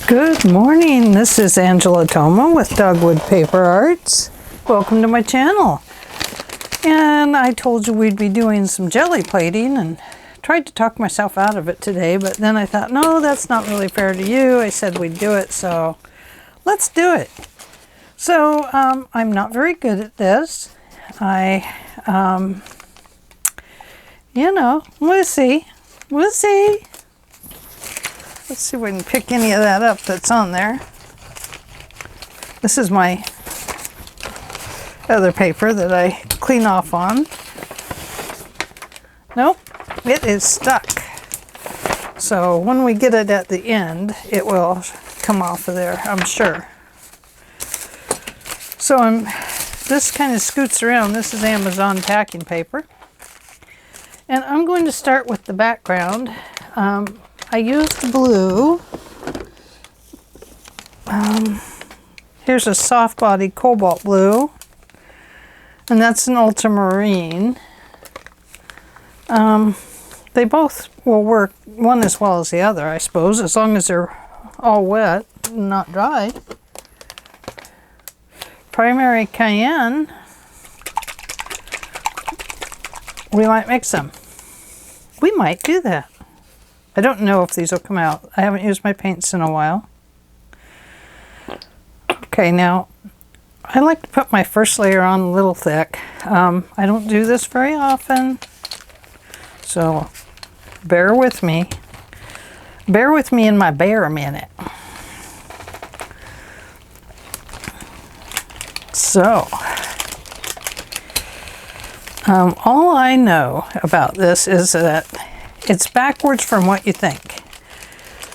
Good morning, this is Thoma with Dogwood Paper Arts. Welcome to my channel. And I told you we'd be doing some jelly plating and tried to talk myself out of it today, but then I thought, no, that's not really fair to you. I said we'd do it, so let's do it. So I'm not very good at this. We'll see. We'll see. Let's see if we can pick any of that up that's on there. This is my other paper that I clean off on. Nope, it is stuck. So when we get it at the end, it will come off of there, I'm sure. So this kind of scoots around. This is Amazon packing paper. And I'm going to start with the background. I used blue. Here's a soft body cobalt blue, and that's an ultramarine. They both will work, one as well as the other, I suppose, as long as they're all wet and not dry. Primary cayenne. We might mix them. We might do that. I don't know if these will come out. I haven't used my paints in a while. Okay, now I like to put my first layer on a little thick. I don't do this very often, so bear with me. Bear with me in my bear minute. So, all I know about this is that it's backwards from what you think.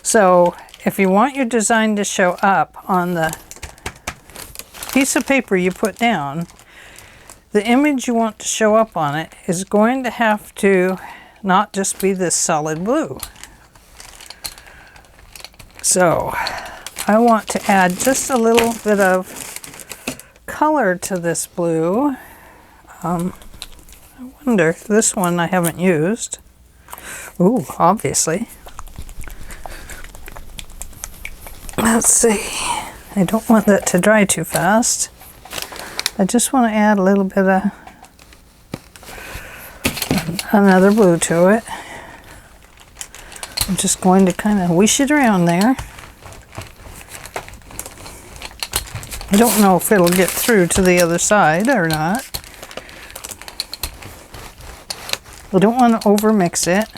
So if you want your design to show up on the piece of paper you put down, the image you want to show up on it is going to have to not just be this solid blue. So I want to add just a little bit of color to this blue. I wonder, this one I haven't used. Ooh, obviously. Let's see. I don't want that to dry too fast. I just want to add a little bit of another blue to it. I'm just going to kind of wish it around there. I don't know if it'll get through to the other side or not. I don't want to overmix it.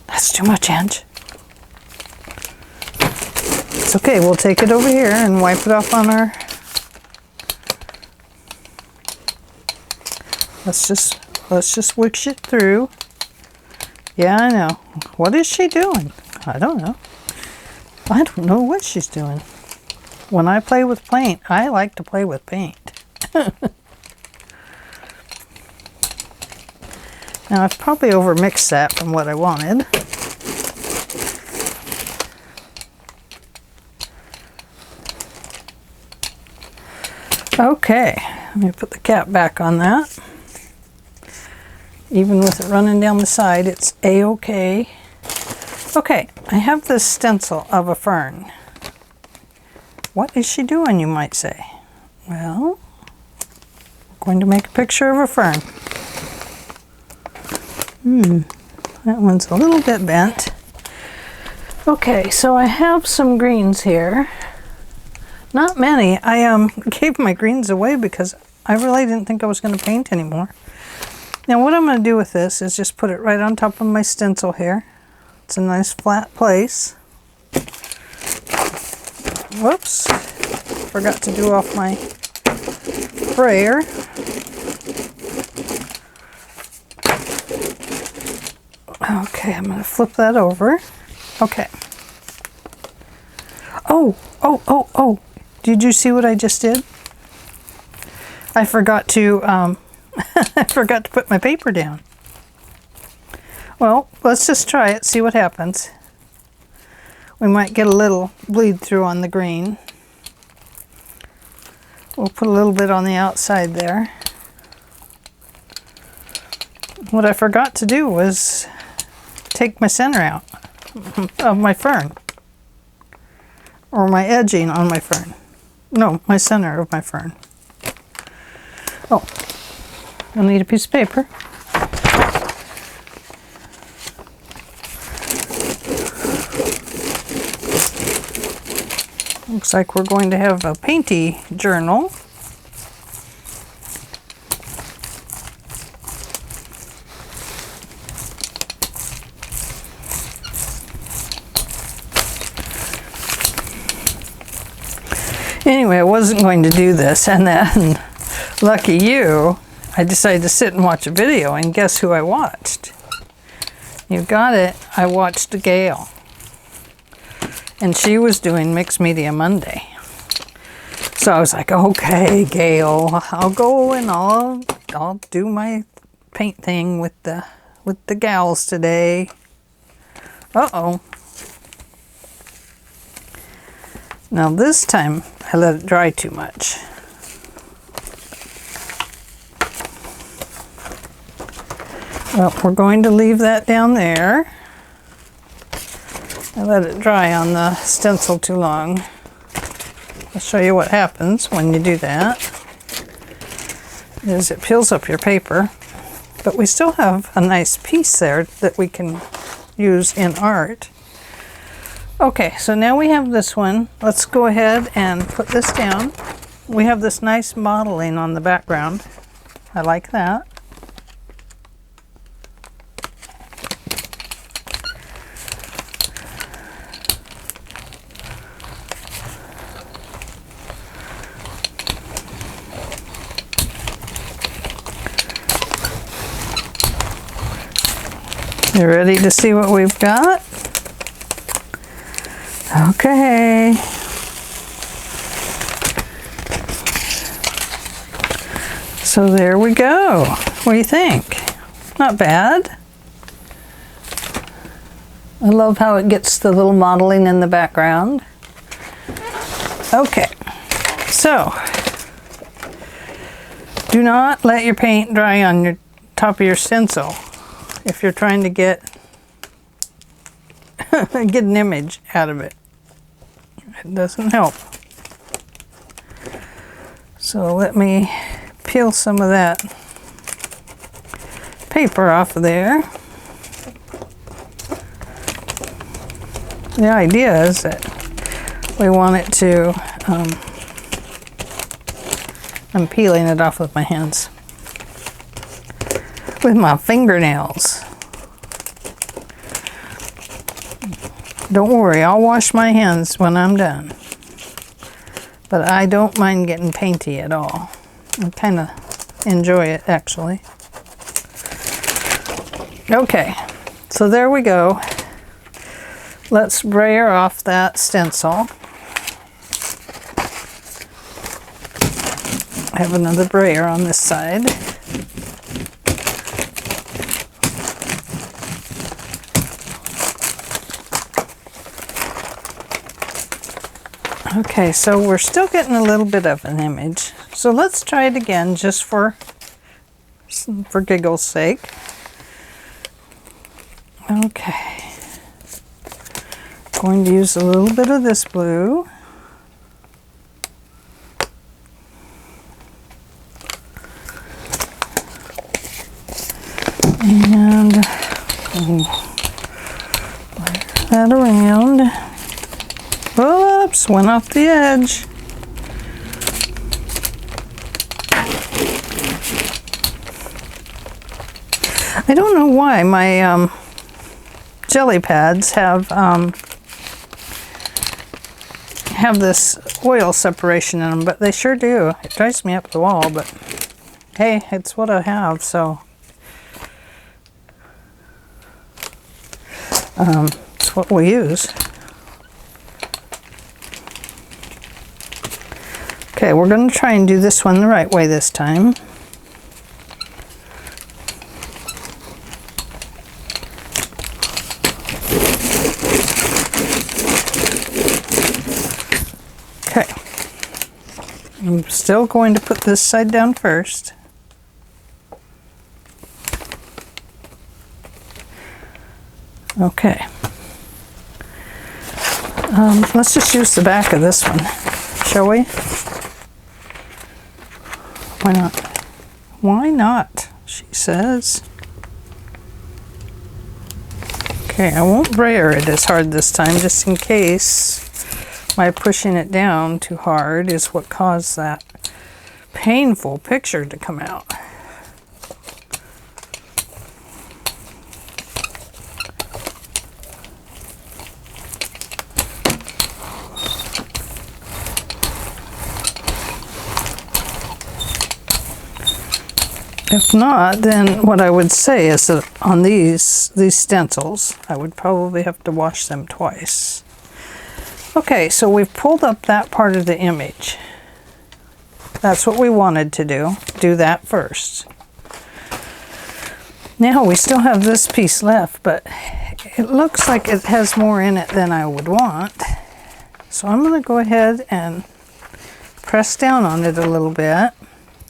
That's too much, Ange. It's okay, we'll take it over here and wipe it off on our... Let's just wish it through. Yeah, I know. What is she doing? I don't know. I don't know what she's doing. When I play with paint, I like to play with paint. Now I've probably overmixed that from what I wanted. Okay, let me put the cap back on that. Even with it running down the side, it's a-okay. Okay, I have this stencil of a fern. What is she doing, you might say? Well, we're going to make a picture of a fern. That one's a little bit bent. Okay, so I have some greens here. Not many. I gave my greens away because I really didn't think I was going to paint anymore. Now what I'm going to do with this is just put it right on top of my stencil here. It's a nice flat place. Whoops. Forgot to do off my sprayer. Okay, I'm going to flip that over. Okay. Oh. Did you see what I just did? I forgot to I forgot to put my paper down. Well, let's just try it, see what happens. We might get a little bleed through on the green. We'll put a little bit on the outside there. What I forgot to do was take my center out of my fern. Or my edging on my fern. No, my center of my fern. Oh, I'll need a piece of paper. Looks like we're going to have a painty journal. Anyway, I wasn't going to do this, and then, lucky you, I decided to sit and watch a video, and guess who I watched? You got it, I watched Gail. And she was doing Mixed Media Monday. So I was like, okay, Gail, I'll go and I'll do my paint thing with the gals today. Uh-oh. Now this time I let it dry too much. Well, we're going to leave that down there. I let it dry on the stencil too long. I'll show you what happens when you do that. Is it peels up your paper, but we still have a nice piece there that we can use in art. Okay, so now we have this one. Let's go ahead and put this down. We have this nice modeling on the background. I like that. You ready to see what we've got? Okay. So there we go. What do you think? Not bad. I love how it gets the little modeling in the background. Okay. So, do not let your paint dry on your top of your stencil if you're trying to get an image out of it. It doesn't help. So let me peel some of that paper off of there. The idea is that we want it to, I'm peeling it off with my hands. With my fingernails. Don't worry, I'll wash my hands when I'm done. But I don't mind getting painty at all. I kind of enjoy it, actually. Okay, so there we go. Let's brayer off that stencil. I have another brayer on this side. Okay, so we're still getting a little bit of an image. So let's try it again just for giggle's sake. Okay. Going to use a little bit of this blue. And layer that around. Whoops, went off the edge. I don't know why my jelly pads have this oil separation in them, but they sure do. It drives me up the wall, but hey, it's what I have, so it's what we use. Okay, we're going to try and do this one the right way this time. Okay. I'm still going to put this side down first. Okay. Let's just use the back of this one, shall we? Why not? Why not, she says. Okay, I won't brayer it as hard this time, just in case my pushing it down too hard is what caused that painful picture to come out. If not, then what I would say is that on these stencils, I would probably have to wash them twice. Okay, so we've pulled up that part of the image. That's what we wanted to do. Do that first. Now we still have this piece left, but it looks like it has more in it than I would want. So I'm going to go ahead and press down on it a little bit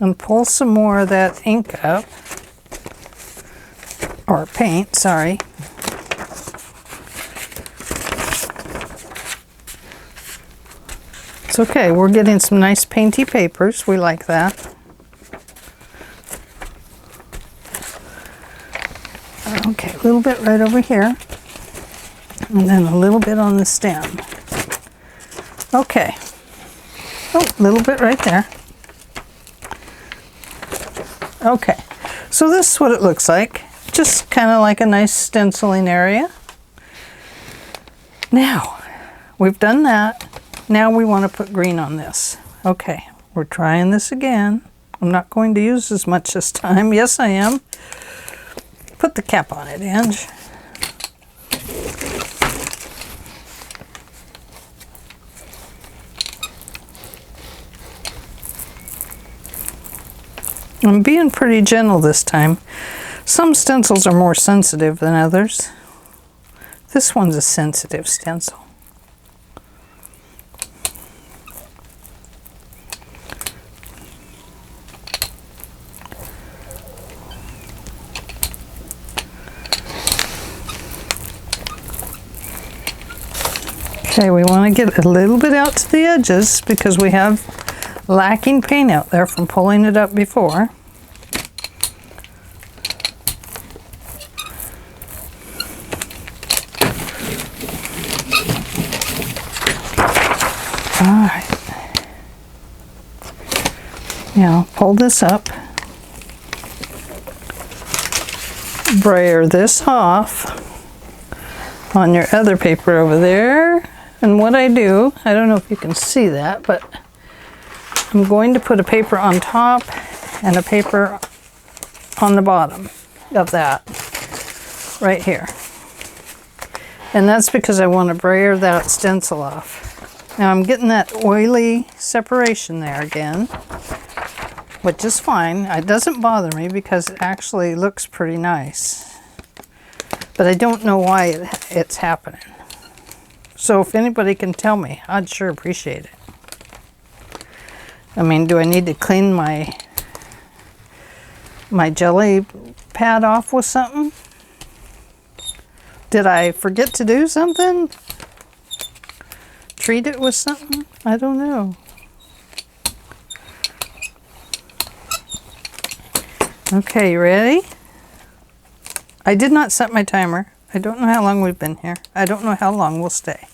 and pull some more of that ink up, or paint, sorry. It's okay, we're getting some nice painty papers, we like that. Okay, a little bit right over here, and then a little bit on the stem. Okay, oh, a little bit right there. Okay, so this is what it looks like. Just kind of like a nice stenciling area. Now, we've done that. Now we want to put green on this. Okay, we're trying this again. I'm not going to use as much this time. Yes, I am. Put the cap on it, Ange. I'm being pretty gentle this time. Some stencils are more sensitive than others. This one's a sensitive stencil. Okay, we want to get a little bit out to the edges because we have lacking paint out there from pulling it up before. Alright. Now pull this up. Brayer this off on your other paper over there. And what I do, I don't know if you can see that, but I'm going to put a paper on top and a paper on the bottom of that, right here. And that's because I want to brayer that stencil off. Now I'm getting that oily separation there again, which is fine. It doesn't bother me because it actually looks pretty nice. But I don't know why it's happening. So if anybody can tell me, I'd sure appreciate it. I mean, do I need to clean my jelly pad off with something? Did I forget to do something? Treat it with something? I don't know. Okay, you ready? I did not set my timer. I don't know how long we've been here. I don't know how long we'll stay.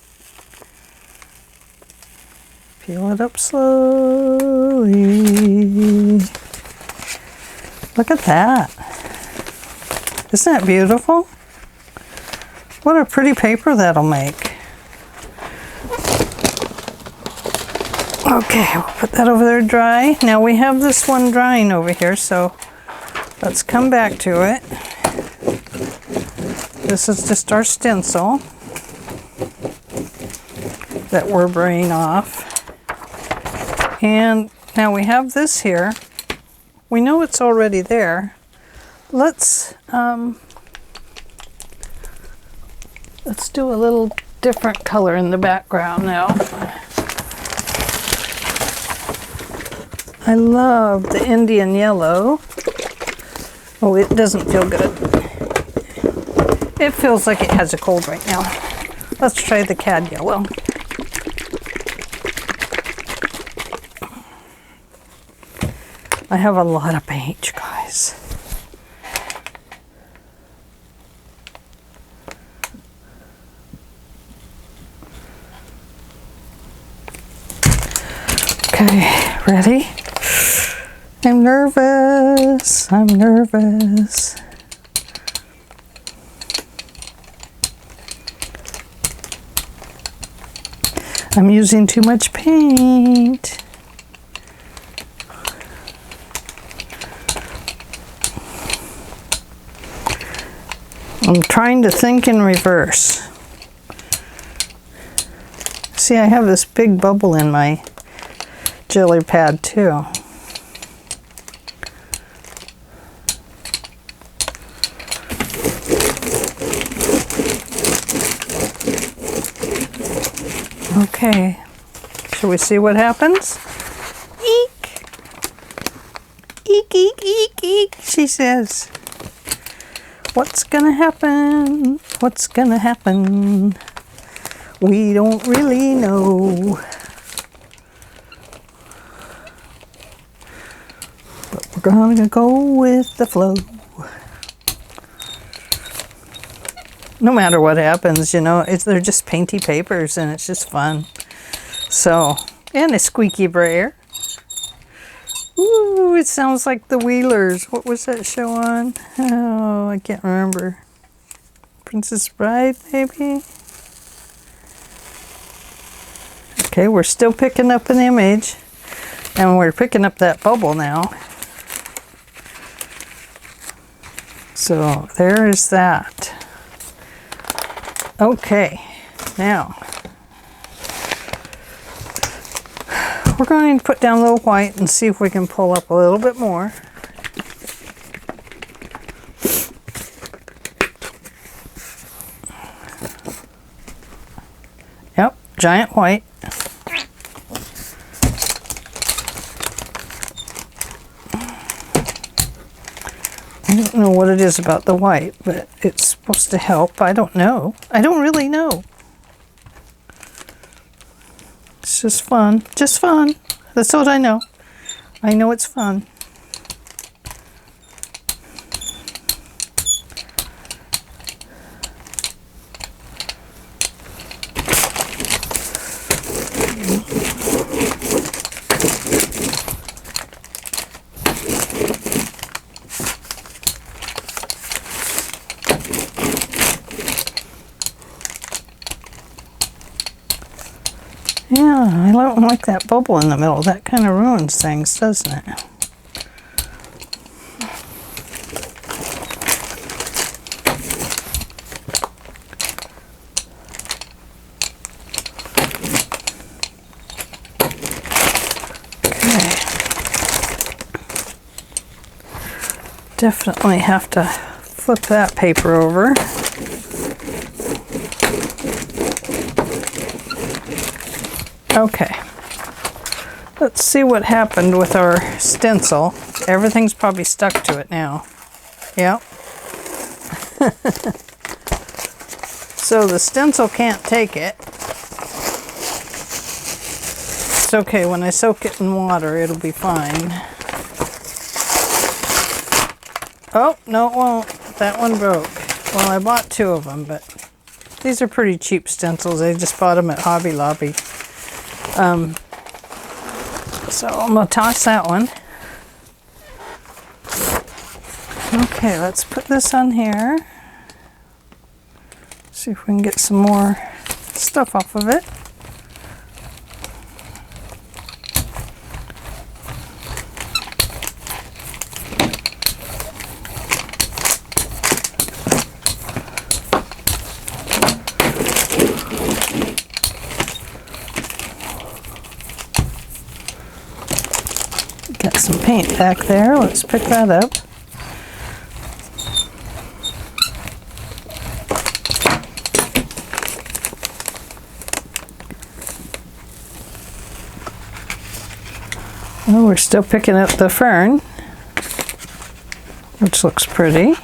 Peel it up slowly. Look at that. Isn't that beautiful? What a pretty paper that'll make. Okay, we'll put that over there to dry. Now we have this one drying over here, so let's come back to it. This is just our stencil that we're braying off. And now we have this here. We know it's already there. Let's do a little different color in the background now. I love the Indian yellow. Oh, it doesn't feel good. It feels like it has a cold right now. Let's try the Cad Yellow. I have a lot of paint, you guys. Okay, ready? I'm nervous. I'm nervous. I'm using too much paint. I'm trying to think in reverse. See, I have this big bubble in my jelly pad too. Okay, shall we see what happens? Eek! Eek, eek, eek, eek, she says. What's gonna happen? What's gonna happen? We don't really know. But we're gonna go with the flow. No matter what happens, you know, they're just painty papers and it's just fun. So, and a squeaky brayer. Ooh, it sounds like the Wheelers. What was that show on? Oh, I can't remember. Princess Bride, maybe? Okay, we're still picking up an image. And we're picking up that bubble now. So, there is that. Okay, now we're going to put down a little white and see if we can pull up a little bit more. Yep, giant white. I don't know what it is about the white, but it's supposed to help. I don't know. I don't really know. It's just fun. Just fun. That's what I know. I know it's fun. Yeah, I don't like that bubble in the middle. That kind of ruins things, doesn't it? Okay. Definitely have to flip that paper over. Okay, let's see what happened with our stencil. Everything's probably stuck to it now. Yep. So the stencil can't take it. It's okay, when I soak it in water, it'll be fine. Oh, no it won't. That one broke. Well, I bought two of them, but these are pretty cheap stencils. I just bought them at Hobby Lobby. So I'm going to toss that one. Okay, let's put this on here. See if we can get some more stuff off of it. Got some paint back there. Let's pick that up. Well, we're still picking up the fern, which looks pretty.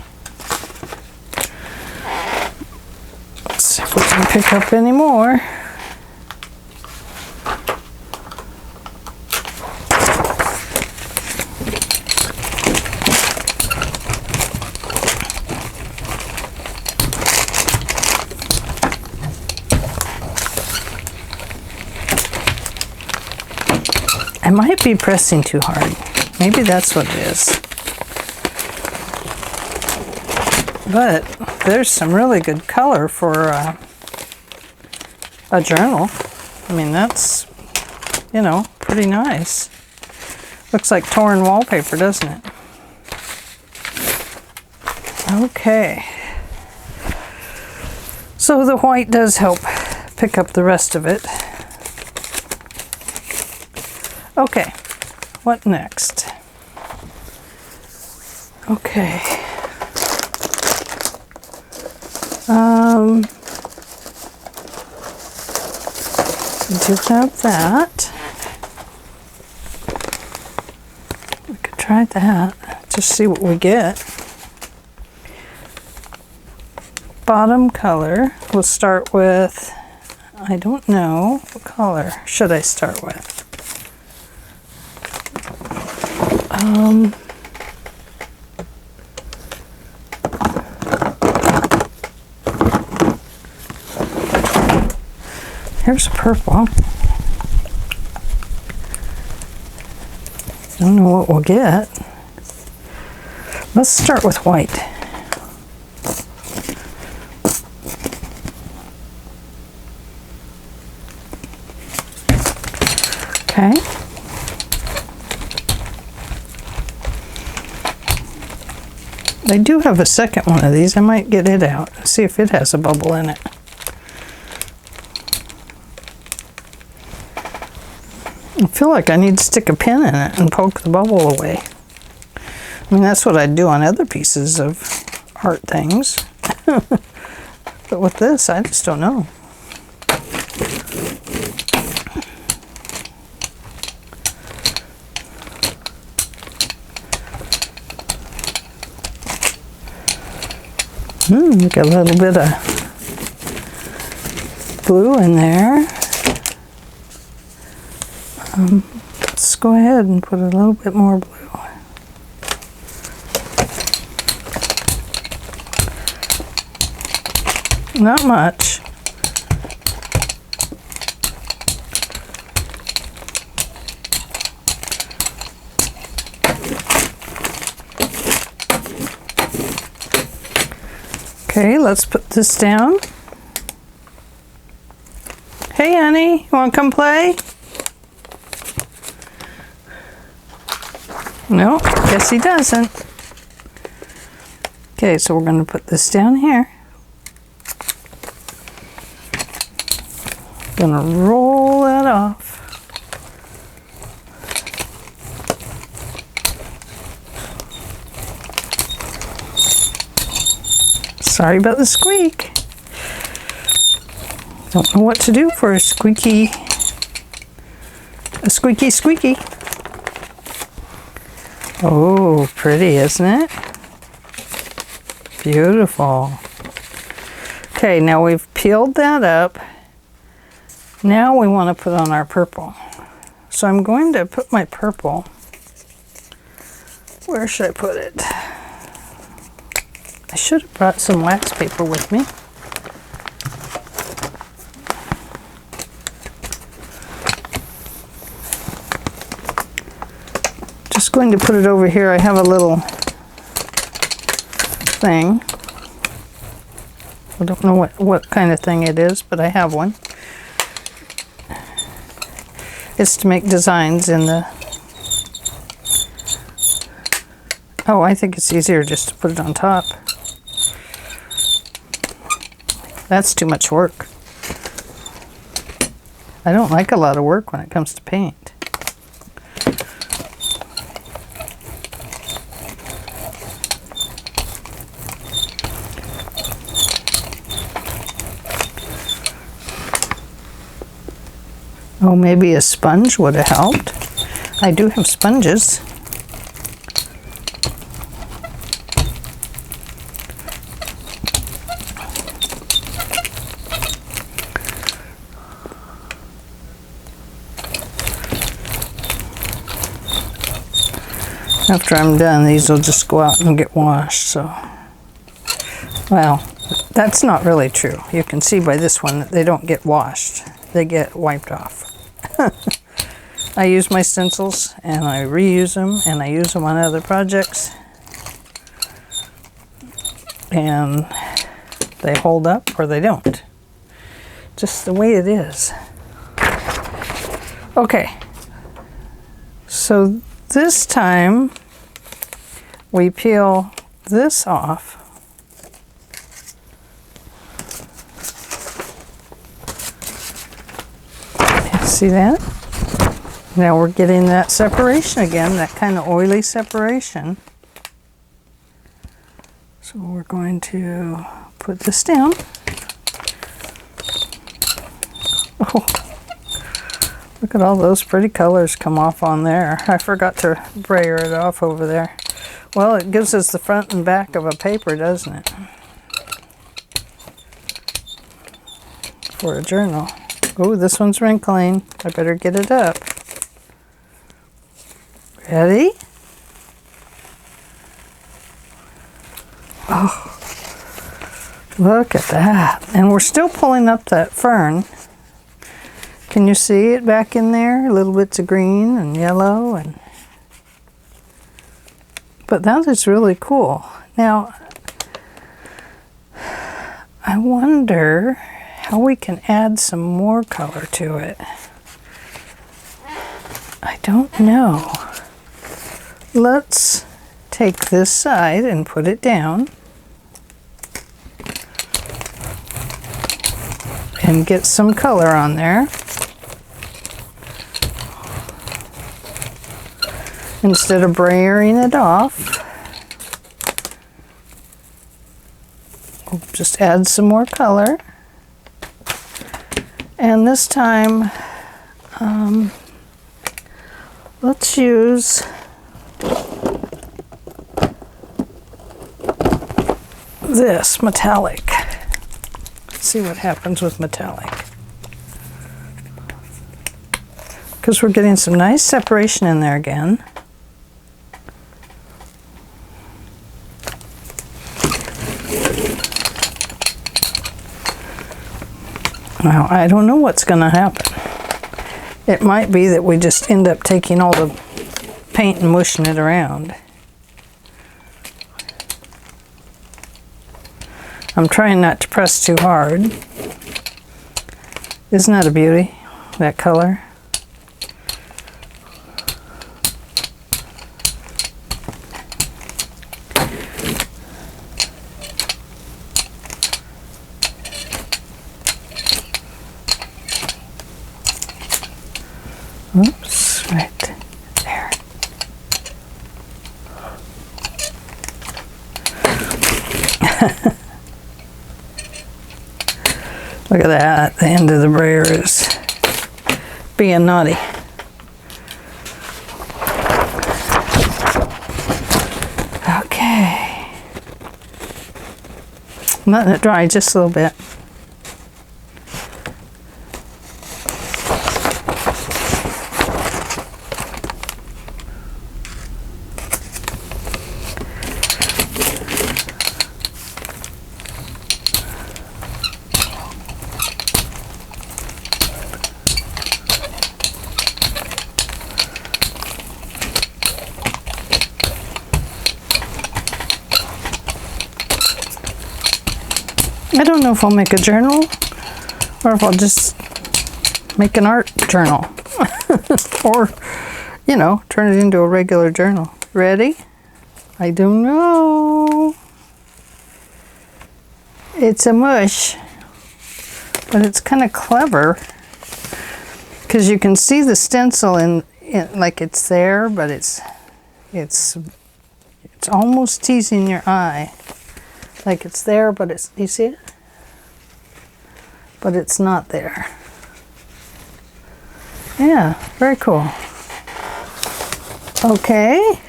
if we can pick up any more. I might be pressing too hard. Maybe that's what it is. But there's some really good color for a journal. I mean, that's, you know, pretty nice. Looks like torn wallpaper, doesn't it? Okay. So the white does help pick up the rest of it. Okay, what next? Okay. We do have that. We could try that, just see what we get. Bottom color, we'll start with, I don't know, what color should I start with? Here's a purple. Don't know what we'll get. Let's start with white. Okay. I do have a second one of these. I might get it out, see if it has a bubble in it. I feel like I need to stick a pin in it and poke the bubble away. I mean, that's what I'd do on other pieces of art things. But with this, I just don't know. Got a little bit of blue in there. Let's go ahead and put a little bit more blue. Not much. Okay, let's put this down. Hey, honey, you want to come play? No, guess he doesn't. Okay, so we're going to put this down here. Gonna roll that off. Sorry about the squeak. Don't know what to do for a squeaky squeaky. Oh, pretty, isn't it? Beautiful. Okay, now we've peeled that up. Now we want to put on our purple. So I'm going to put my purple. Where should I put it? I should have brought some wax paper with me. Just going to put it over here. I have a little thing. I don't know what kind of thing it is, but I have one. It's to make designs in the... Oh, I think it's easier just to put it on top. That's too much work. I don't like a lot of work when it comes to paint. Oh, maybe a sponge would have helped. I do have sponges. After I'm done, these will just go out and get washed, so. Well, that's not really true. You can see by this one that they don't get washed. They get wiped off. I use my stencils and I reuse them and I use them on other projects. And they hold up or they don't. Just the way it is. Okay. So this time we peel this off. See that? Now we're getting that separation again, that kind of oily separation. So we're going to put this down. Oh, look at all those pretty colors come off on there. I forgot to brayer it off over there. Well, it gives us the front and back of a paper, doesn't it? For a journal. Oh, this one's wrinkling. I better get it up. Ready? Oh, look at that. And we're still pulling up that fern. Can you see it back in there? Little bits of green and yellow. But that is really cool. Now, I wonder how we can add some more color to it. I don't know. Let's take this side and put it down and get some color on there. Instead of brayering it off, we'll just add some more color. And this time, let's use this metallic. Let's see what happens with metallic. Because we're getting some nice separation in there again. Now, I don't know what's going to happen. It might be that we just end up taking all the paint and mushing it around. I'm trying not to press too hard. Isn't that a beauty, that color? Oops, right there. Look at that, the end of the brayer is being naughty. Okay. I'm letting it dry just a little bit. I don't know if I'll make a journal or if I'll just make an art journal or, you know, turn it into a regular journal. Ready? I don't know. It's a mush, but it's kind of clever because you can see the stencil in like it's there, but it's almost teasing your eye. Like it's there, but it's, you see it? But it's not there. Yeah, very cool. Okay.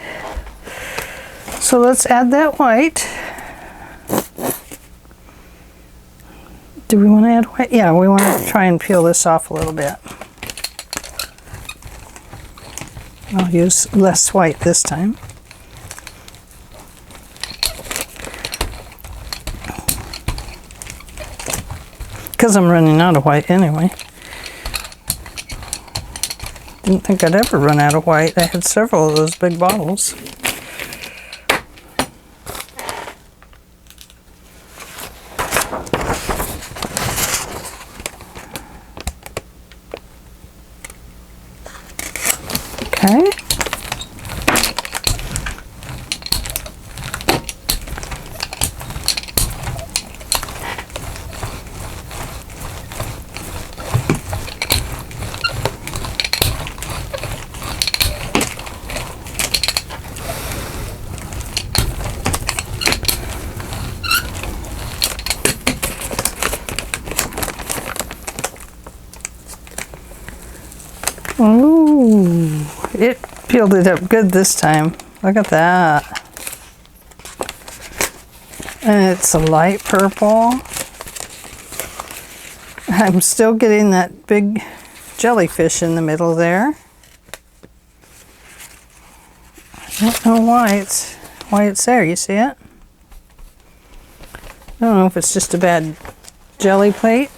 So let's add that white. Do we want to add white? Yeah, we want to try and peel this off a little bit. I'll use less white this time. because I'm running out of white anyway. Didn't think I'd ever run out of white. I had several of those big bottles. Okay. Ooh, it peeled it up good this time. Look at that. And it's a light purple. I'm still getting that big jellyfish in the middle there. I don't know why it's there. You see it? I don't know if it's just a bad Gelli Plate.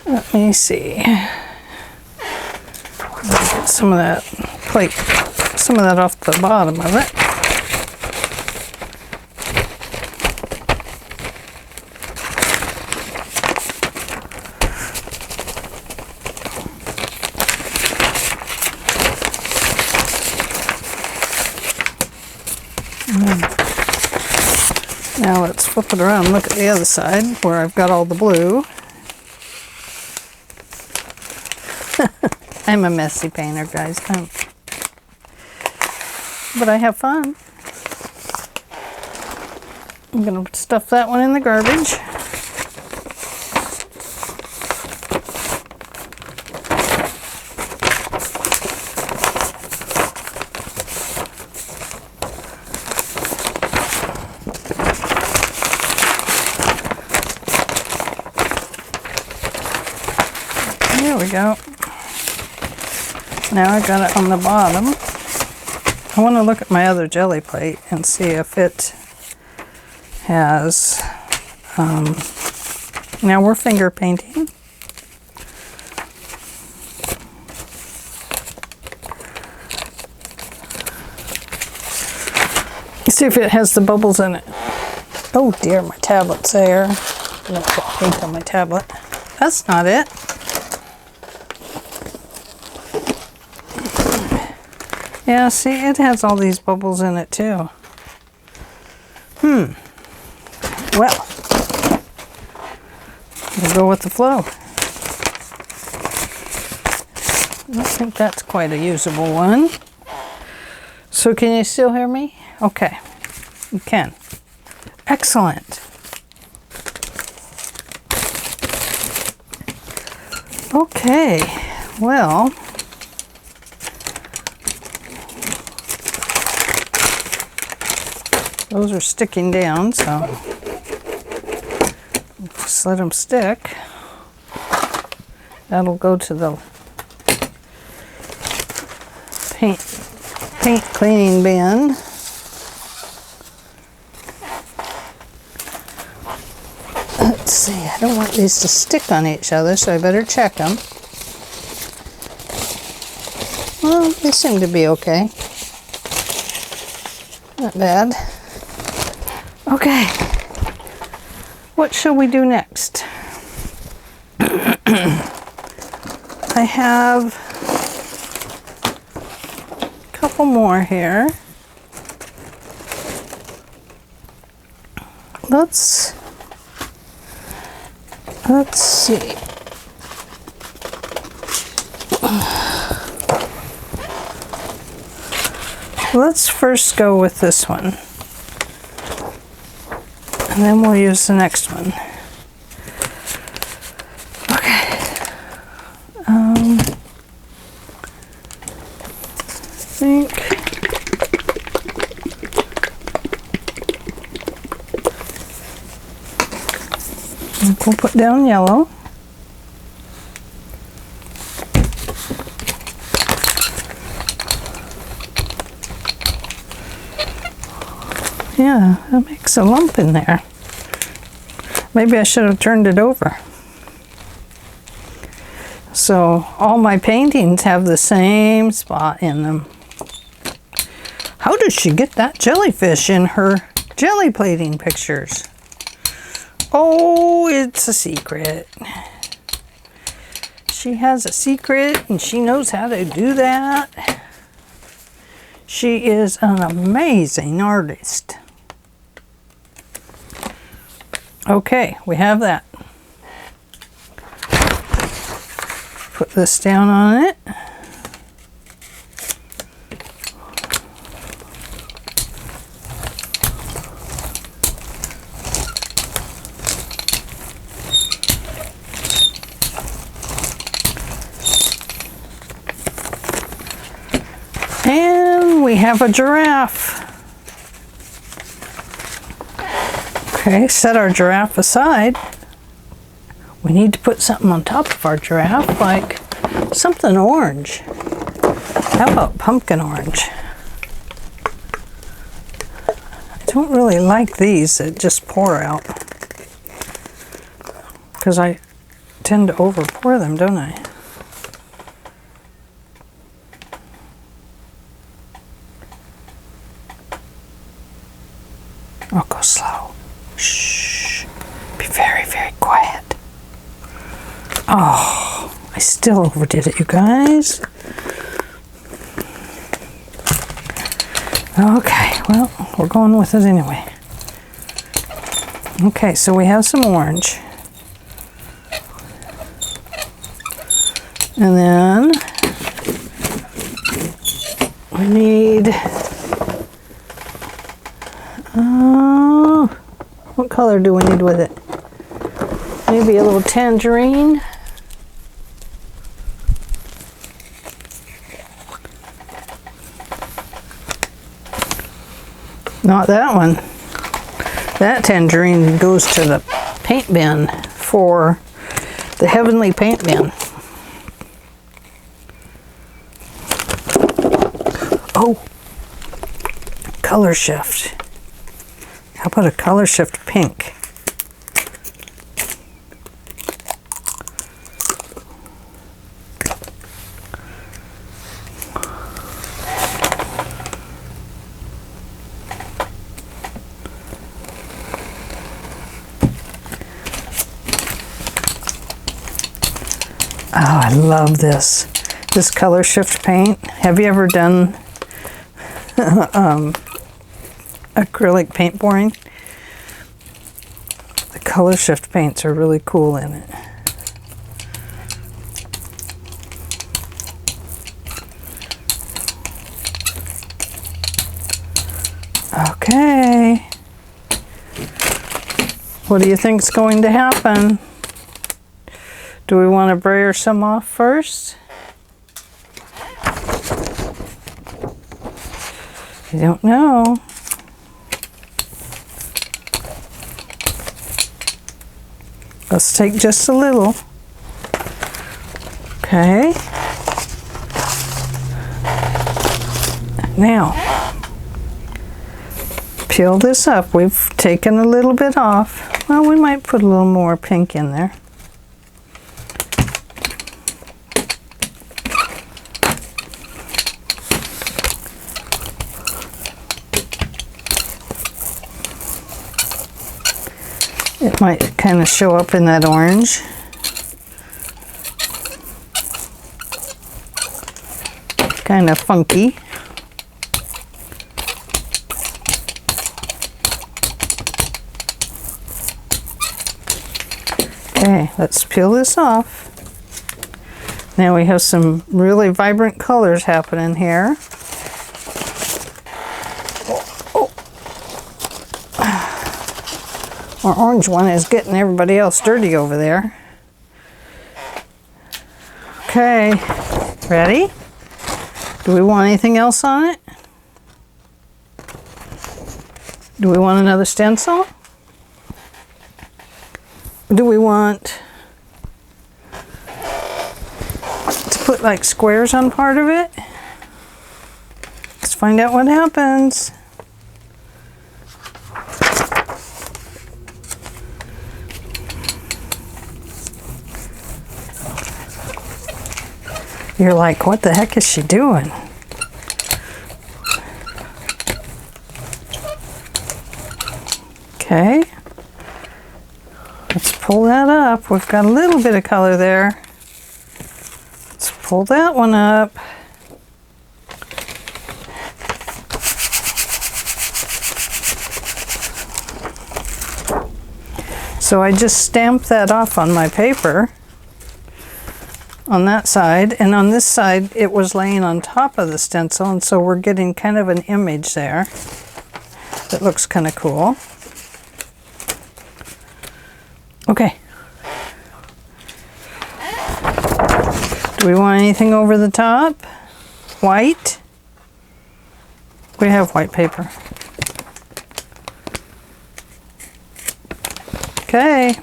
Let me see. Get some of that plate, some of that off the bottom of it. Now let's flip it around and look at the other side where I've got all the blue. I'm a messy painter, guys. But I have fun. I'm going to stuff that one in the garbage. There we go. Now I got it on the bottom. I want to look at my other Gelli Plate and see if it has, now we're finger painting. See if it has the bubbles in it. Oh dear, my tablet's there. I'm going to put paint on my tablet. That's not it. Yeah, see, it has all these bubbles in it too. Well, we'll go with the flow. I don't think that's quite a usable one. So can you still hear me? Okay, you can. Excellent. Okay, well, those are sticking down, so just let them stick. That'll go to the paint cleaning bin. Let's see, I don't want these to stick on each other, so I better check them. Well, they seem to be okay. Not bad. Okay, what shall we do next? I have a couple more here. Let's see. Let's first go with this one. And then we'll use the next one. Okay. I think we'll put down yellow. Yeah, that makes a lump in there. Maybe I should have turned it over. So all my paintings have the same spot in them. How does she get that jellyfish in her jelly plating pictures? Oh, it's a secret. She has a secret and she knows how to do that. She is an amazing artist. Okay, we have that. Put this down on it. And we have a giraffe. Okay, set our giraffe aside. We need to put something on top of our giraffe, like something orange. How about pumpkin orange? I don't really like these that just pour out, because I tend to over pour them, don't I? I'll go slow. Shh. Be very, very quiet. Oh, I still overdid it, you guys. Okay, well, we're going with it anyway. Okay, so we have some orange. And then we need, what color do we need with it? Maybe a little tangerine. Not that one. That tangerine goes to the paint bin for the heavenly paint bin. Oh, color shift. How about a color shift pink? Oh, I love this. This color shift paint. Have you ever done acrylic paint pouring? The color shift paints are really cool in it. Okay. What do you think's going to happen? Do we want to brayer some off first? I don't know. Let's take just a little. Okay. Now, peel this up. We've taken a little bit off. Well, we might put a little more pink in there. It might kind of show up in that orange. Kind of funky. Okay, let's peel this off. Now we have some really vibrant colors happening here. Our orange one is getting everybody else dirty over there. Okay, ready? Do we want anything else on it? Do we want another stencil? Do we want to put like squares on part of it? Let's find out what happens. You're like, what the heck is she doing? Okay. Let's pull that up. We've got a little bit of color there. Let's pull that one up. So I just stamped that off on my paper on that side, and on this side it was laying on top of the stencil, and so we're getting kind of an image there that looks kind of cool. Okay. Do we want anything over the top? White? We have white paper. Okay.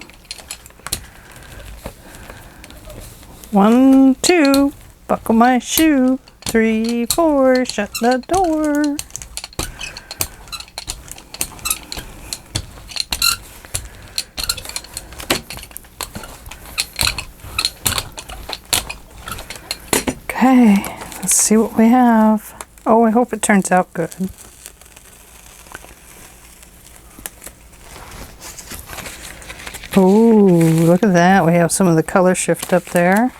1, 2, buckle my shoe. 3, 4, shut the door. Okay, let's see what we have. Oh, I hope it turns out good. Oh, look at that. We have some of the color shift up there.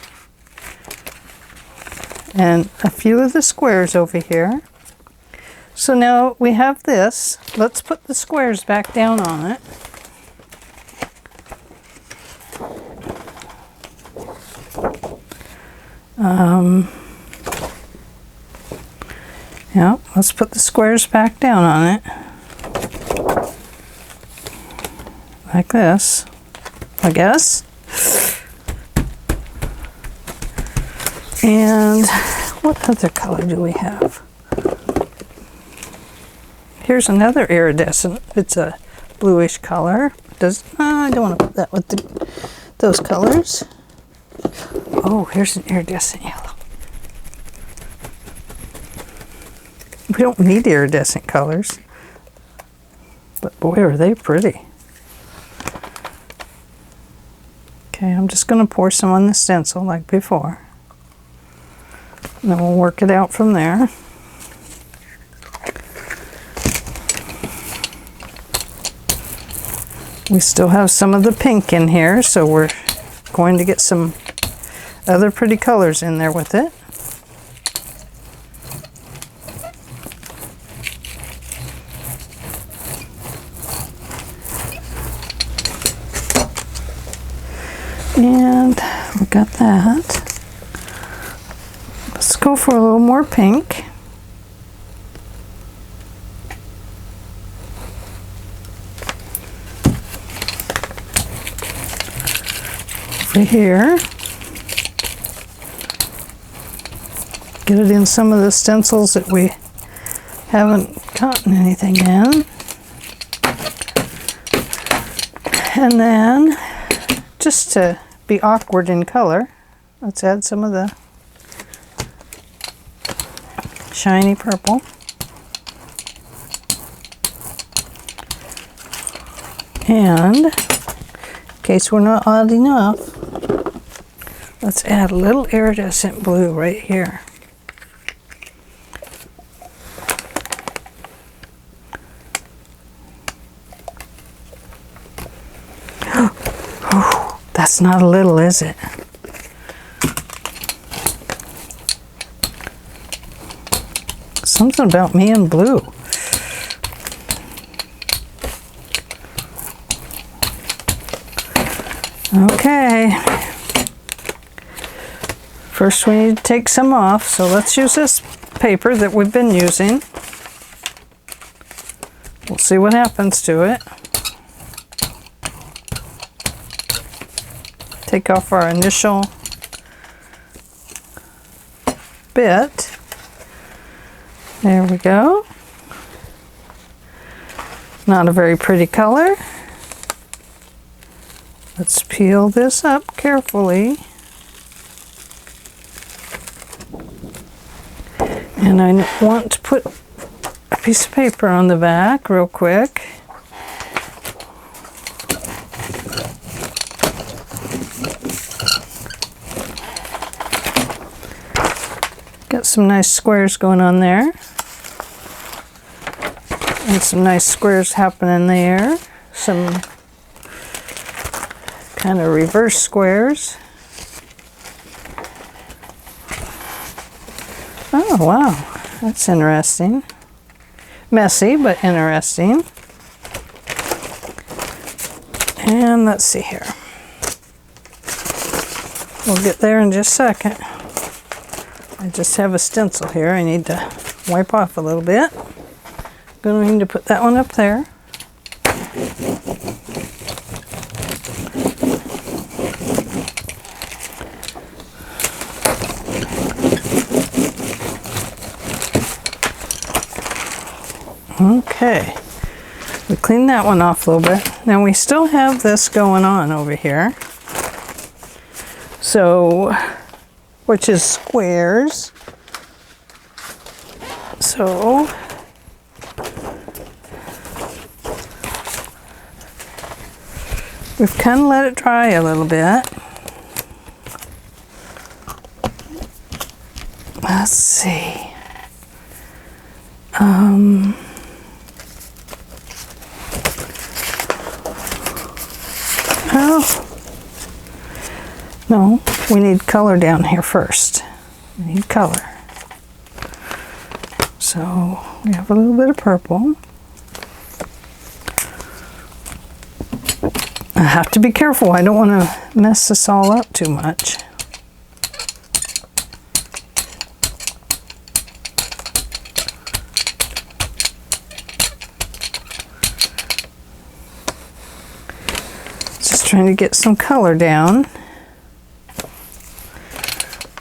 And a few of the squares over here. So now we have this. Let's put the squares back down on it. Yeah, let's put the squares back down on it. Like this, I guess. And what other color do we have? Here's another iridescent. It's a bluish color. I don't want to put that with those colors. Oh, here's an iridescent yellow. We don't need iridescent colors, but boy, are they pretty. Okay, I'm just going to pour some on the stencil like before. And then we'll work it out from there. We still have some of the pink in here, so we're going to get some other pretty colors in there with it. And we got that. Let's go for a little more pink. Over here. Get it in some of the stencils that we haven't gotten anything in. And then, just to be awkward in color, let's add some of the shiny purple. And in case we're not odd enough, let's add a little iridescent blue right here. Oh, that's not a little, is it? Something about me and blue. Okay. First we need to take some off, so let's use this paper that we've been using. We'll see what happens to it. Take off our initial bit. There we go. Not a very pretty color. Let's peel this up carefully. And I want to put a piece of paper on the back real quick. some nice squares going on there. And some nice squares happening there. Some kind of reverse squares. Oh, wow. That's interesting. Messy, but interesting. And let's see here. We'll get there in just a second. I just have a stencil here I need to wipe off a little bit. Going to put that one up there. Okay, we cleaned that one off a little bit. Now we still have this going on over here. So, which is squares. So, we've kind of let it dry a little bit. Let's see. Oh, no, we need color down here first. We need color. So we have a little bit of purple. I have to be careful. I don't want to mess this all up too much. Just trying to get some color down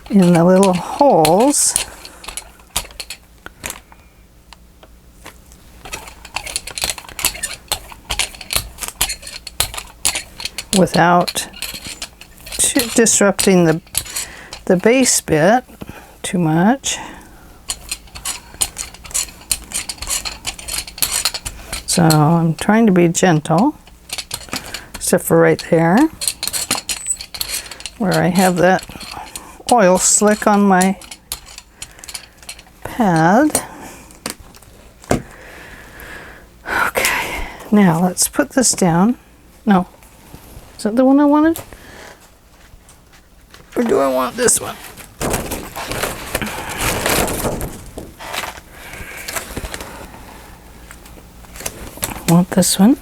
in the little holes. Without disrupting the base bit too much. So I'm trying to be gentle, except for right there, where I have that oil slick on my pad. Okay, now let's put this down. No. Is that the one I wanted? Or do I want this one? I want this one.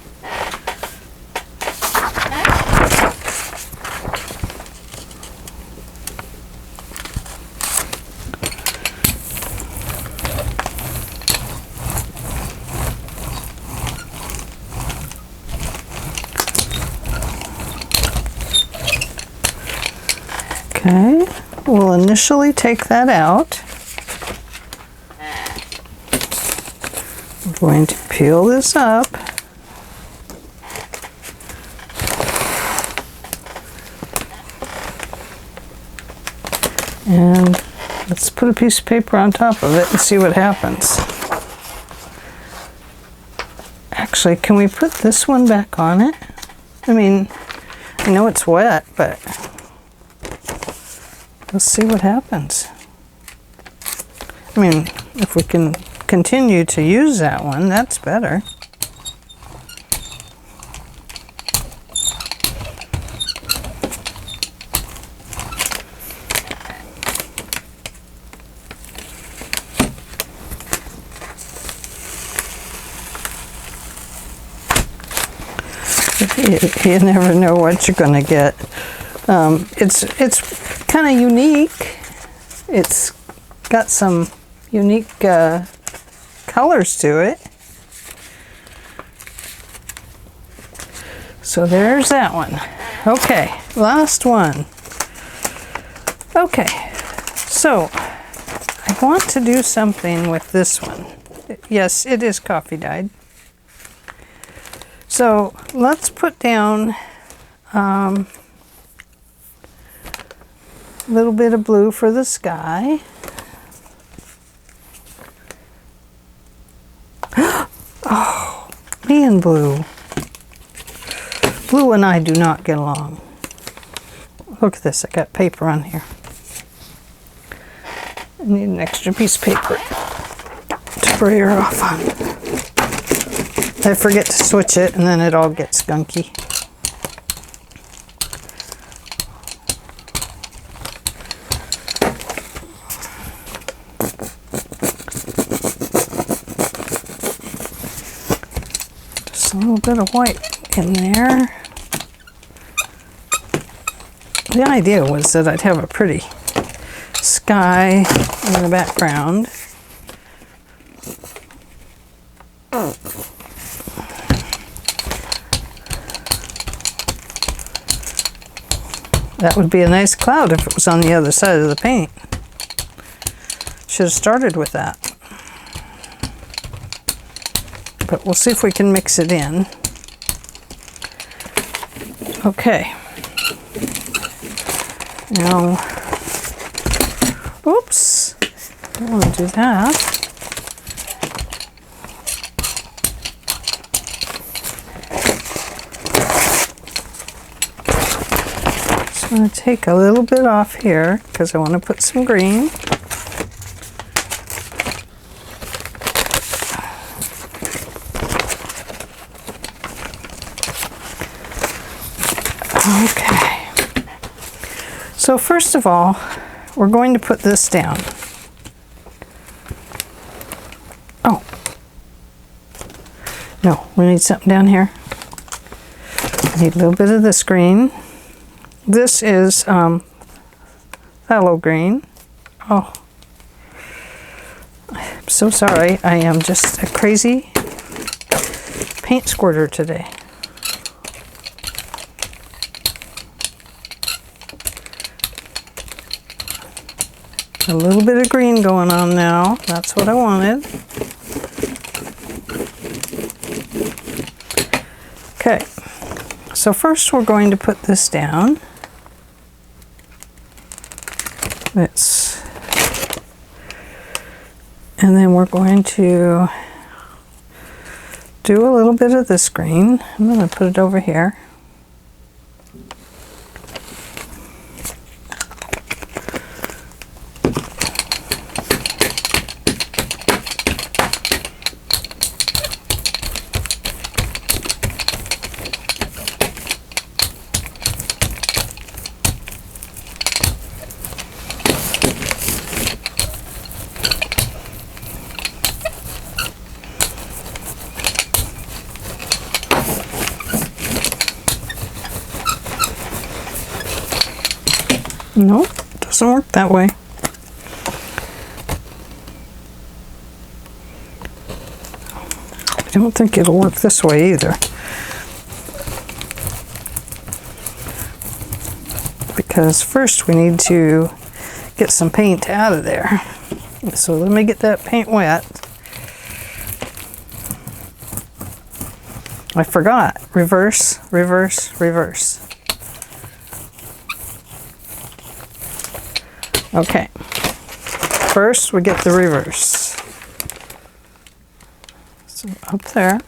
Okay, we'll initially take that out. We're going to peel this up. And let's put a piece of paper on top of it and see what happens. Actually, can we put this one back on it? I mean, I know it's wet, but let's see what happens. I mean, if we can continue to use that one, that's better. You never know what you're going to get. It's kind of unique. It's got some unique colors to it. So there's that one. Okay, last one. Okay, so I want to do something with this one. Yes, it is coffee dyed. So let's put down a little bit of blue for the sky. Oh, me and blue. Blue and I do not get along. Look at this, I got paper on here. I need an extra piece of paper to spray her off on. I forget to switch it and then it all gets gunky. Just a little bit of white in there. The idea was that I'd have a pretty sky in the background. That would be a nice cloud if it was on the other side of the paint. Should have started with that. But we'll see if we can mix it in. Okay. Now, oops, don't want to do that. Just want to take a little bit off here because I want to put some green. Okay. So first of all, we're going to put this down. Oh. No, we need something down here. I need a little bit of this green. This is phthalo green. Oh. I'm so sorry. I am just a crazy paint squirter today. A little bit of green going on now. That's what I wanted. Okay, so first we're going to put this down. And then we're going to do a little bit of this green. I'm going to put it over here. Nope, doesn't work that way. I don't think it'll work this way either. Because first we need to get some paint out of there. So let me get that paint wet. I forgot. Reverse, reverse, reverse. Okay, first we get the reverse. So up there.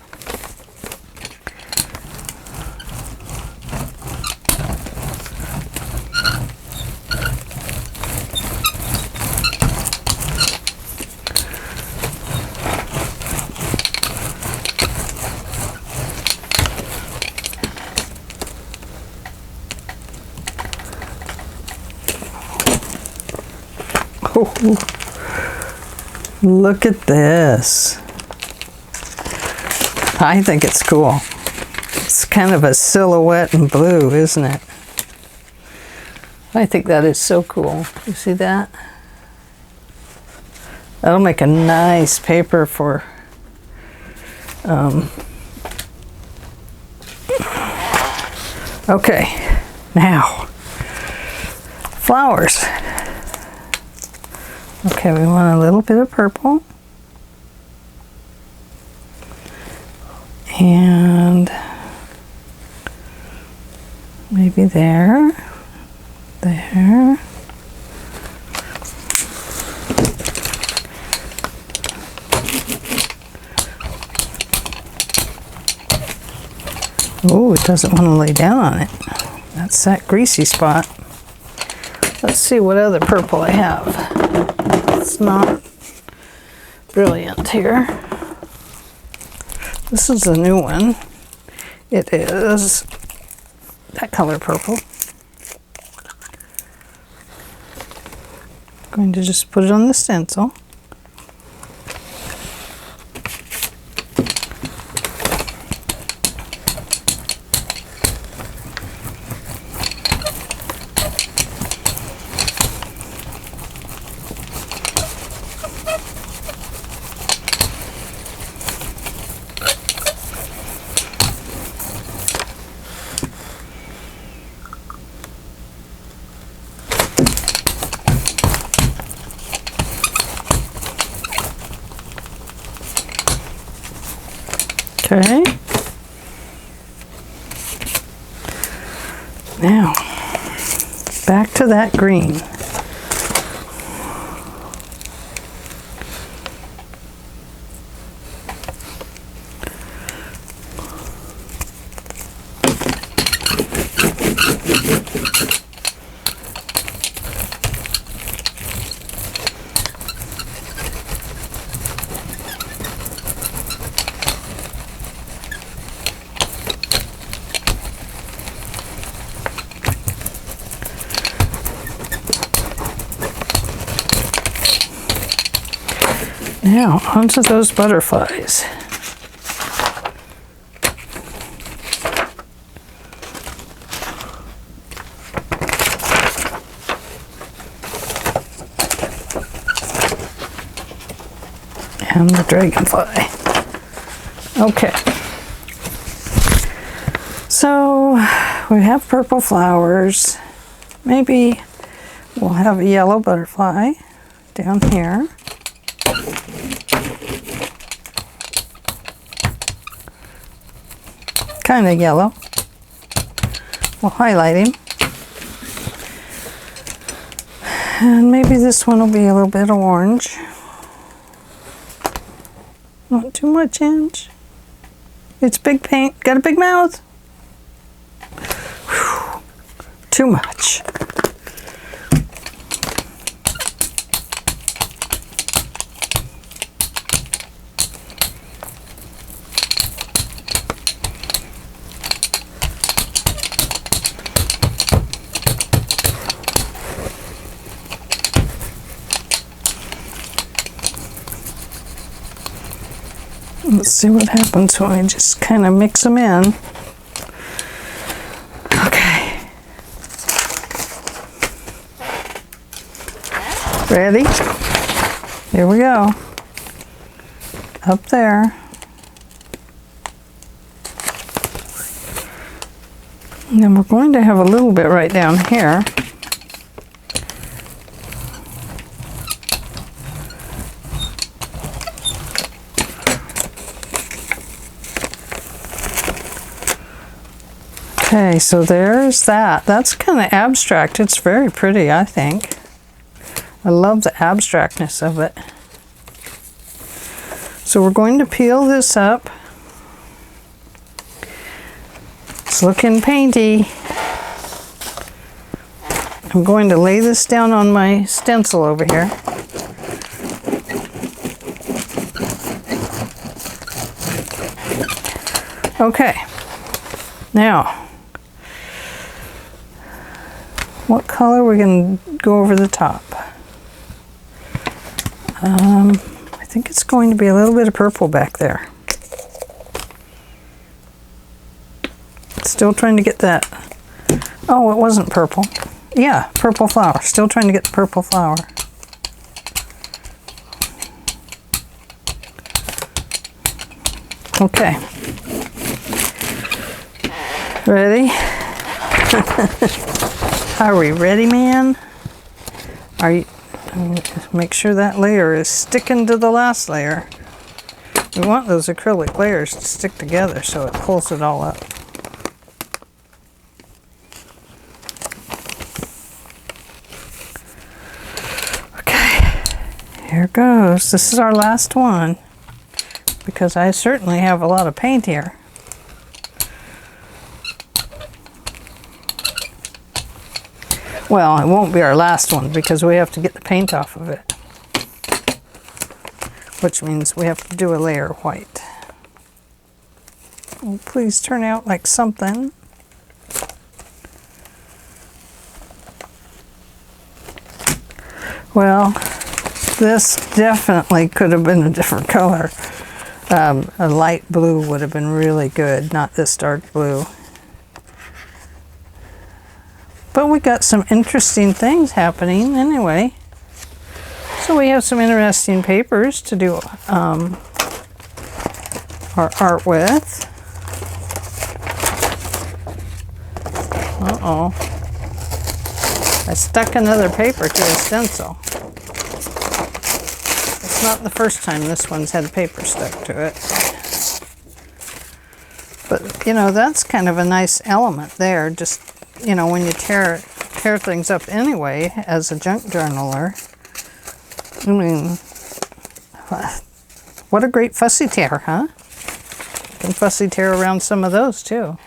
Oh, look at this. I think it's cool. It's kind of a silhouette in blue, isn't it? I think that is so cool. You see that? That'll make a nice paper for okay, now flowers. Okay, we want a little bit of purple. And maybe there. There. Oh, it doesn't want to lay down on it. That's that greasy spot. Let's see what other purple I have. that's not brilliant here. This is the new one. It is that color purple. Going to just put it on the stencil. Okay. Now, back to that green. Now, onto those butterflies. And the dragonfly. Okay. So, we have purple flowers. Maybe we'll have a yellow butterfly down here. Kind of yellow. We'll highlight him. And maybe this one will be a little bit orange. Not too much orange. It's big paint. Got a big mouth. Whew. Too much. Let's see what happens when I just kind of mix them in. Okay. Ready? Here we go. Up there. And then we're going to have a little bit right down here. Okay, so there's that. That's kind of abstract. It's very pretty, I think. I love the abstractness of it. So we're going to peel this up. It's looking painty. I'm going to lay this down on my stencil over here. Okay, now, what color we're going to go over the top? I think it's going to be a little bit of purple back there. Still trying to get that. Oh, it wasn't purple. Yeah, purple flower. Still trying to get the purple flower. Okay. Ready? Are we ready, man? Are you? Make sure that layer is sticking to the last layer. We want those acrylic layers to stick together so it pulls it all up. Okay, here goes. This is our last one because I certainly have a lot of paint here. Well, it won't be our last one because we have to get the paint off of it. which means we have to do a layer of white. Oh, please turn out like something. Well, this definitely could have been a different color. A light blue would have been really good, not this dark blue. But we got some interesting things happening anyway. So we have some interesting papers to do our art with. Uh-oh. I stuck another paper to a stencil. It's not the first time this one's had paper stuck to it. But, you know, that's kind of a nice element there. Just, you know, when you tear things up anyway as a junk journaler. I mean, what a great fussy tear, huh? You can fussy tear around some of those too.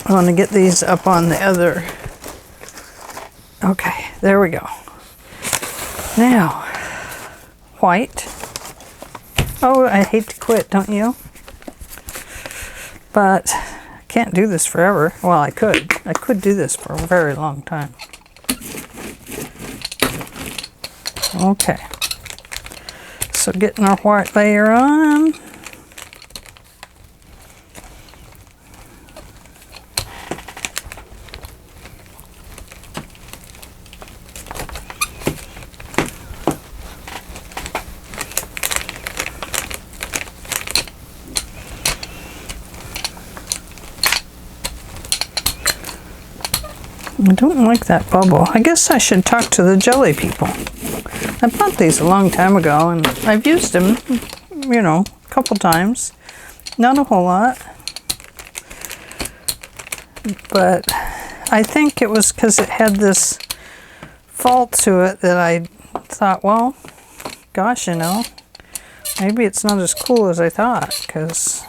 I want to get these up on the other. Okay, there we go. Now, white. Oh, I hate to quit, don't you? But I can't do this forever. Well, I could. I could do this for a very long time. Okay. So getting our white layer on. I don't like that bubble. I guess I should talk to the jelly people. I bought these a long time ago and I've used them, you know, a couple times. Not a whole lot. But I think it was because it had this fault to it that I thought, well, gosh, you know, maybe it's not as cool as I thought, because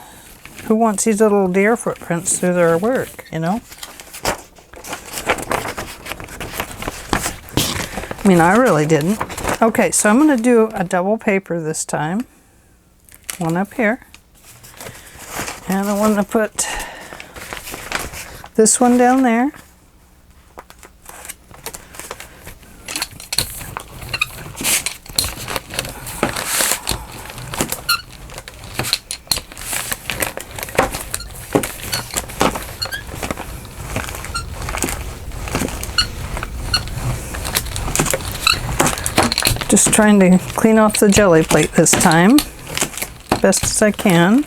who wants these little deer footprints through their work, you know? I mean, I really didn't. Okay, so I'm going to do a double paper this time. One up here. And I want to put this one down there. Just trying to clean off the jelly plate this time, best as I can.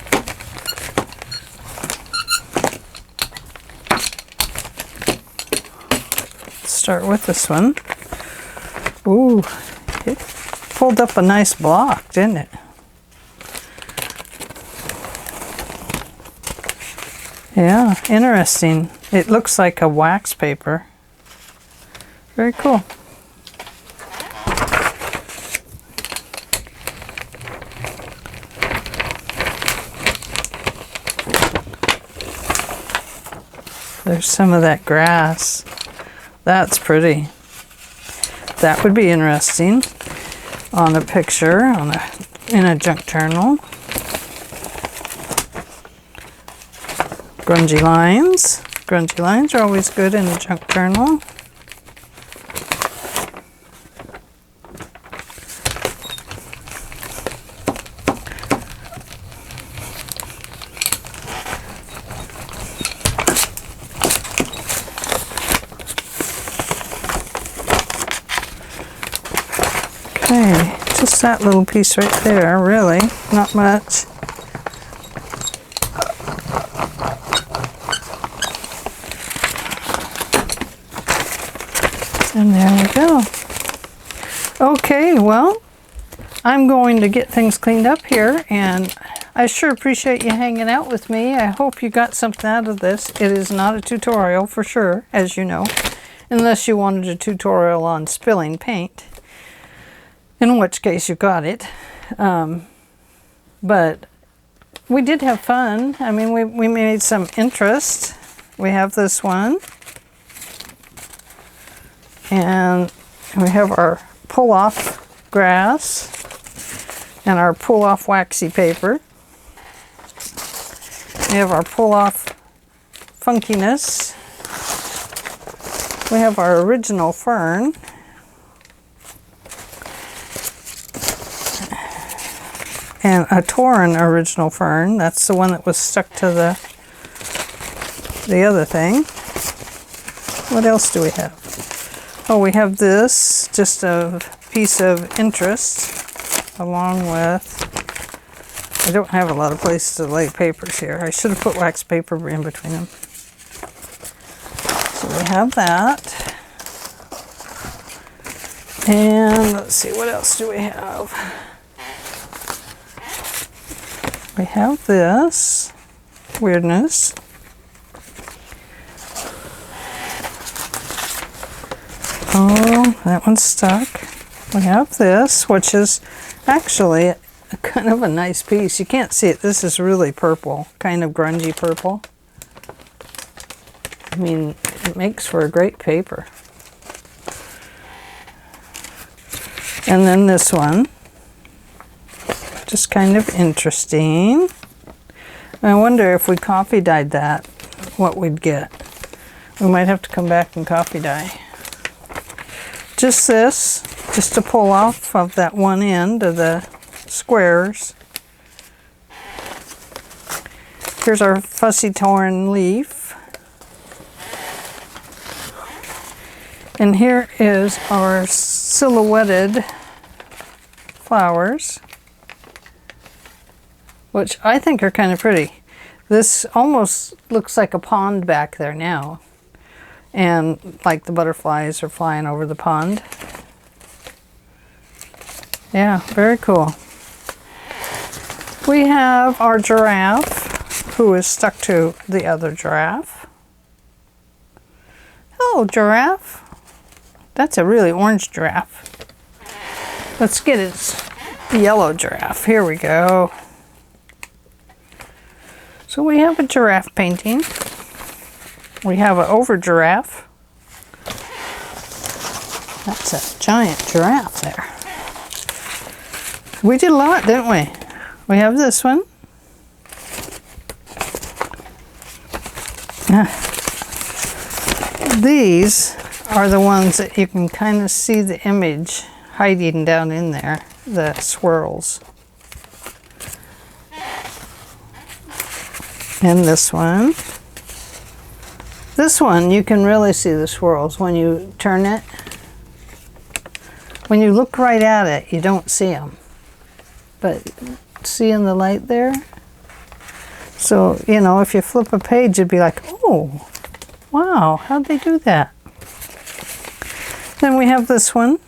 Let's start with this one. Ooh, it pulled up a nice block, didn't it? Yeah, interesting. It looks like a wax paper. Very cool. There's some of that grass. That's pretty. That would be interesting on a picture, in a junk journal. Grungy lines. Grungy lines are always good in a junk journal. Okay, just that little piece right there, really, not much. And there we go. Okay, well, I'm going to get things cleaned up here, and I sure appreciate you hanging out with me. I hope you got something out of this. It is not a tutorial for sure, as you know, unless you wanted a tutorial on spilling paint, in which case you got it. But we did have fun. I mean, we made some interest. We have this one. And we have our pull-off grass and our pull-off waxy paper. We have our pull-off funkiness. We have our original fern. And a torn original fern. That's the one that was stuck to the other thing. What else do we have? Oh, we have this, just a piece of interest, along with, I don't have a lot of places to lay papers here. I should have put wax paper in between them. So we have that. And let's see, what else do we have? We have this weirdness. Oh, that one's stuck. We have this, which is actually kind of a nice piece. You can't see it. This is really purple, kind of grungy purple. I mean, it makes for a great paper. And then this one. Just kind of interesting. I wonder if we coffee dyed that, what we'd get. We might have to come back and coffee dye. Just this, just to pull off of that one end of the squares. Here's our fussy torn leaf. And here is our silhouetted flowers, which I think are kind of pretty. This almost looks like a pond back there now. And like the butterflies are flying over the pond. Yeah, very cool. We have our giraffe, who is stuck to the other giraffe. Hello, giraffe. That's a really orange giraffe. Let's get its yellow giraffe. Here we go. So we have a giraffe painting. We have an over giraffe. That's a giant giraffe there. We did a lot, didn't we? We have this one. These are the ones that you can kind of see the image hiding down in there, the swirls. And this one. This one, you can really see the swirls when you turn it. When you look right at it, you don't see them. But see in the light there? So, you know, if you flip a page, you'd be like, oh, wow, how'd they do that? Then we have this one.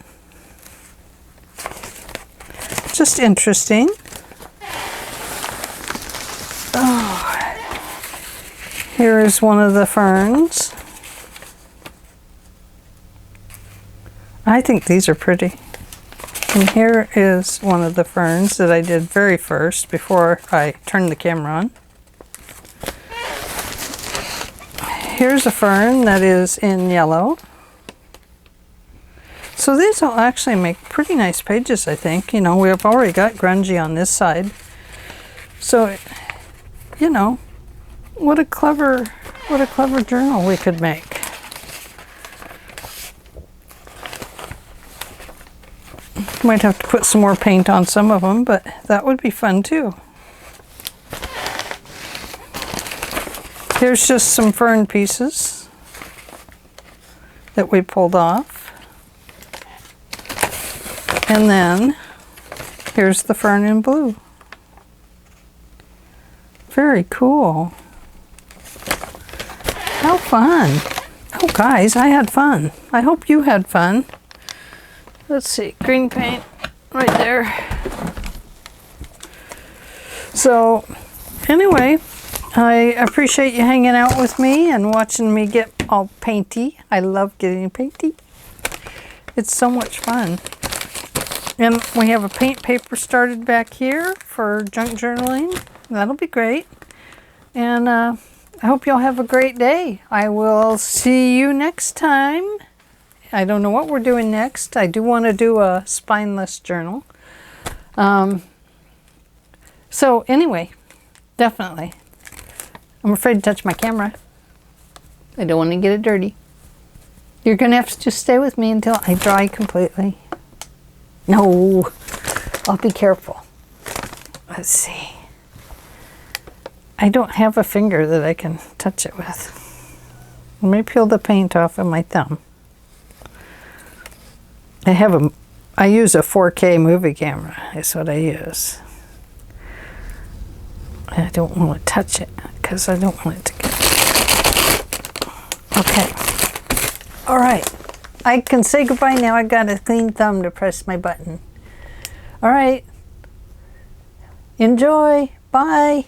Just interesting. Here is one of the ferns. I think these are pretty. And here is one of the ferns that I did very first before I turned the camera on. Here's a fern that is in yellow. So these will actually make pretty nice pages, I think. You know, we've already got grungy on this side. So, you know, what a clever journal we could make. Might have to put some more paint on some of them, but that would be fun too. Here's just some fern pieces that we pulled off. And then here's the fern in blue. Very cool. How fun. Oh guys, I had fun. I hope you had fun. Let's see, green paint right there. So anyway, I appreciate you hanging out with me and watching me get all painty. I love getting painty. It's so much fun. And we have a paint paper started back here for junk journaling. That'll be great. And I hope y'all have a great day. I will see you next time I don't know what we're doing next. I do want to do a spineless journal. So anyway, definitely. I'm afraid to touch my camera. I don't want to get it dirty. You're going to have to just stay with me until I dry completely. No, I'll be careful. Let's see. I don't have a finger that I can touch it with. Let me peel the paint off of my thumb. I use a 4K movie camera, is what I use. I don't want to touch it because I don't want it to get... Okay. All right. I can say goodbye now. I got a clean thumb to press my button. All right. Enjoy. Bye.